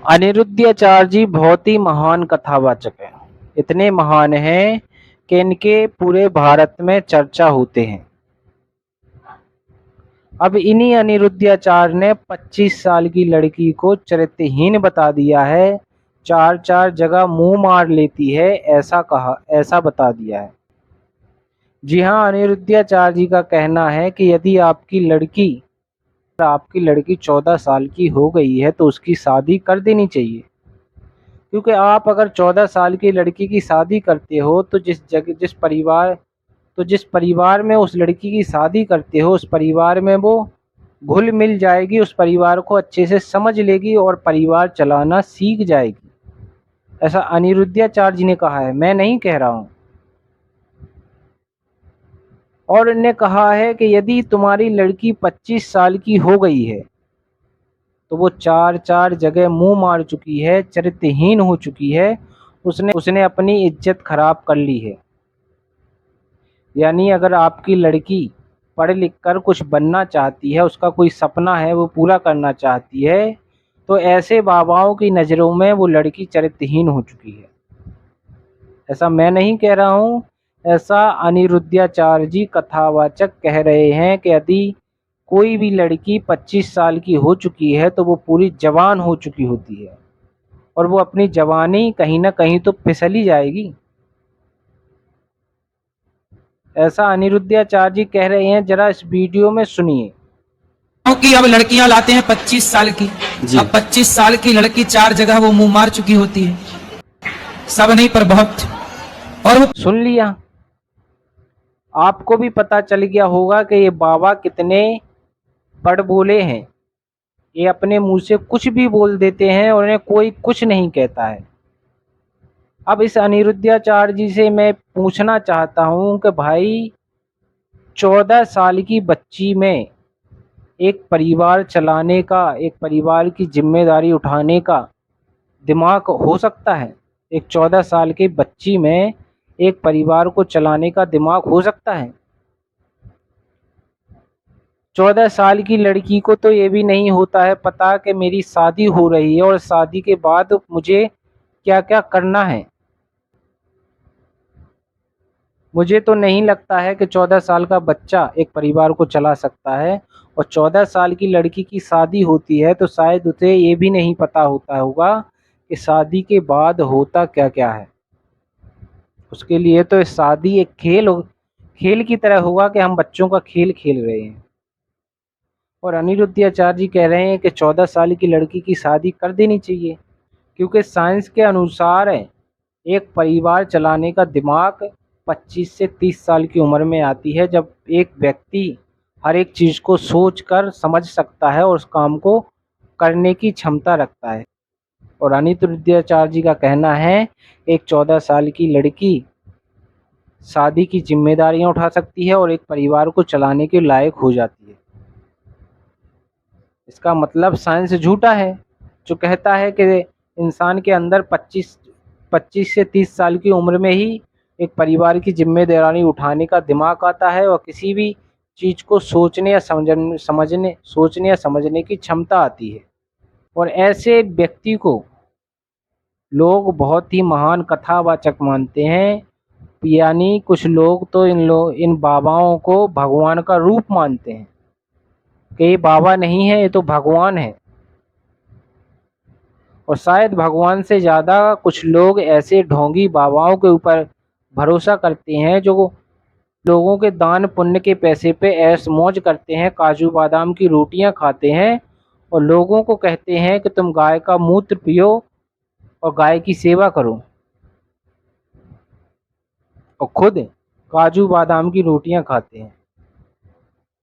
अनिरुद्धाचार्य जी बहुत ही महान कथावाचक हैं। इतने महान हैं कि इनके पूरे भारत में चर्चा होते हैं। अब इन्हीं अनिरुद्धाचार्य ने 25 साल की लड़की को चरित्रहीन बता दिया है, चार चार जगह मुंह मार लेती है, ऐसा बता दिया है। जी हाँ, अनिरुद्धाचार्य जी का कहना है कि यदि आपकी लड़की 14 साल की हो गई है तो उसकी शादी कर देनी चाहिए। क्योंकि आप अगर 14 साल की लड़की की शादी करते हो तो जिस परिवार में उस लड़की की शादी करते हो उस परिवार में वो घुल मिल जाएगी, उस परिवार को अच्छे से समझ लेगी और परिवार चलाना सीख जाएगी। ऐसा अनिरुद्धाचार्य जी ने कहा है, मैं नहीं कह रहा हूँ। और इन्होंने कहा है कि यदि तुम्हारी लड़की 25 साल की हो गई है तो वो चार चार जगह मुंह मार चुकी है, चरित्रहीन हो चुकी है, उसने अपनी इज्जत खराब कर ली है। यानी अगर आपकी लड़की पढ़ लिख कर कुछ बनना चाहती है, उसका कोई सपना है वो पूरा करना चाहती है, तो ऐसे बाबाओं की नज़रों में वो लड़की चरित्रहीन हो चुकी है। ऐसा मैं नहीं कह रहा हूँ, ऐसा अनिरुद्धाचार्य जी कथावाचक कह रहे हैं कि यदि कोई भी लड़की 25 साल की हो चुकी है तो वो पूरी जवान हो चुकी होती है और वो अपनी जवानी कहीं ना कहीं तो फिसल ही जाएगी। ऐसा अनिरुद्धाचार्य जी कह रहे हैं, जरा इस वीडियो में सुनिए। क्योंकि अब लड़कियां लाते हैं 25 साल की। अब 25 साल की लड़की चार जगह वो मुंह मार चुकी होती है, सब नहीं पर बहुत। और वो सुन लिया, आपको भी पता चल गया होगा कि ये बाबा कितने बड़ बोले हैं। ये अपने मुंह से कुछ भी बोल देते हैं और उन्हें कोई कुछ नहीं कहता है। अब इस अनिरुद्धाचार्य जी से मैं पूछना चाहता हूं कि भाई, 14 साल की बच्ची में एक परिवार चलाने का, एक परिवार की जिम्मेदारी उठाने का दिमाग हो सकता है? एक 14 साल की बच्ची में एक परिवार को चलाने का दिमाग हो सकता है? 14 साल की लड़की को तो ये भी नहीं होता है पता कि मेरी शादी हो रही है और शादी के बाद मुझे क्या क्या करना है। मुझे तो नहीं लगता है कि 14 साल का बच्चा एक परिवार को चला सकता है। और 14 साल की लड़की की शादी होती है तो शायद उसे ये भी नहीं पता होता होगा कि शादी के बाद होता क्या क्या है। उसके लिए तो शादी एक खेल की तरह होगा कि हम बच्चों का खेल खेल रहे हैं। और अनिरुद्धाचार्य जी कह रहे हैं कि 14 साल की लड़की की शादी कर देनी चाहिए, क्योंकि साइंस के अनुसार है एक परिवार चलाने का दिमाग 25 से 30 साल की उम्र में आती है, जब एक व्यक्ति हर एक चीज़ को सोच कर समझ सकता है और उस काम को करने की क्षमता रखता है। और अनिरुद्धाचार्य जी का कहना है एक 14 साल की लड़की शादी की जिम्मेदारियां उठा सकती है और एक परिवार को चलाने के लायक हो जाती है। इसका मतलब साइंस झूठा है जो कहता है कि इंसान के अंदर 25 से 30 साल की उम्र में ही एक परिवार की जिम्मेदारी उठाने का दिमाग आता है और किसी भी चीज़ को सोचने या समझने की क्षमता आती है। और ऐसे व्यक्ति को लोग बहुत ही महान कथावाचक मानते हैं। यानी कुछ लोग तो इन बाबाओं को भगवान का रूप मानते हैं कि ये बाबा नहीं है, ये तो भगवान है। और शायद भगवान से ज़्यादा कुछ लोग ऐसे ढोंगी बाबाओं के ऊपर भरोसा करते हैं जो लोगों के दान पुण्य के पैसे पे ऐश मौज करते हैं, काजू बादाम की रोटियां खाते हैं और लोगों को कहते हैं कि तुम गाय का मूत्र पियो और गाय की सेवा करो, और खुद काजू बादाम की रोटियां खाते हैं।